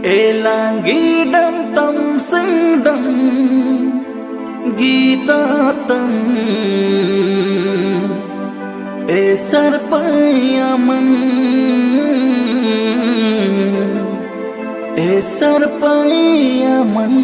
Elangidam tam singdam gita tam sarpayaman sarpayaman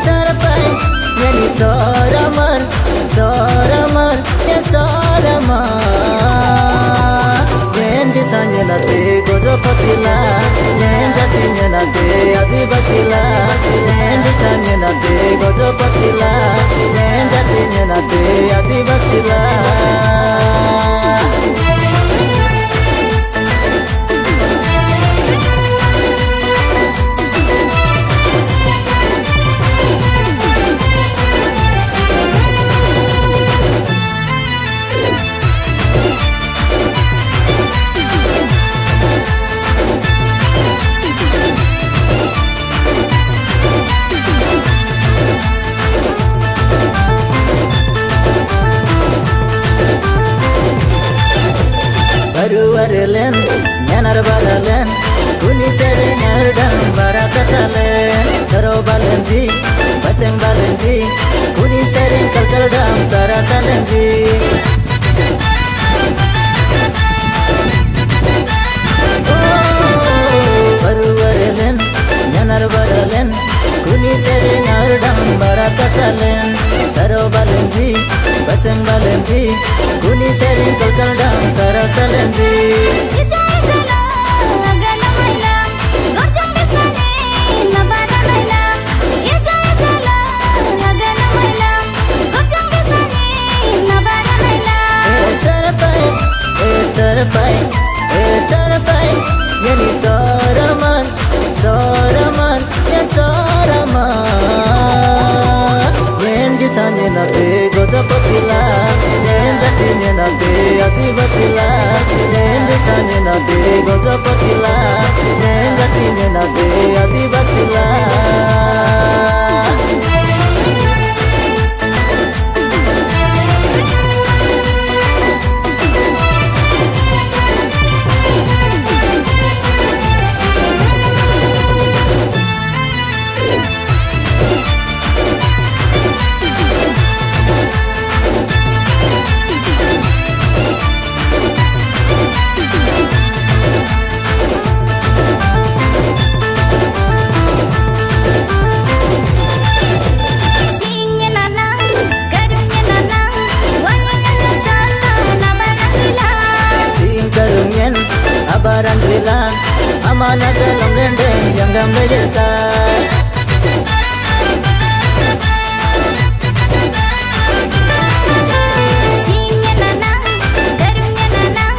sarpai yani soramar ya soramar yendi sanyela te gojapatila yenjatinya na te adivasila yendi sanyela te gojapatila yenjatinya na te adivasila Baruarelen nyanar baralen kuni sering ardam barakasalen taro balenji baseng balenji kuni sering kalkaldam tarasalenji baruarelen nyanar baralen kuni sering ardam barakasalen taro balenji baseng balenji kuni sering kalkaldam tarasalenji sarpai yani soramar ya soramar yendi sanyela te gojapatila yenjatinya na te adivasila yendi sanyela te gojapatila yenjatinya na te adivasila abaran bilang amanah dalam dendeng yang gak menyetar singnya nanang karungnya nanang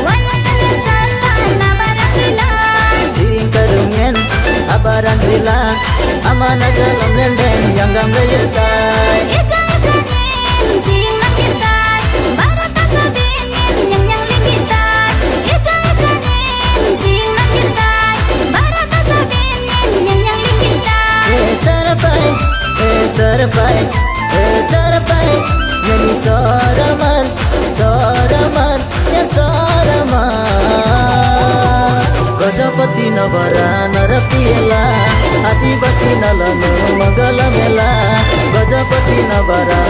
wayangnya salah nabaran bilang sing karungnya abaran bilang amanah dalam dendeng yang gak menyetar sing makirtai barata sabinin yang lingitai sing makirtai barata sabinin yang lingitai sarpai yani soramar ya soramar gojapati nabara narapiyela adivasi nalanu magalamela gojapati nabara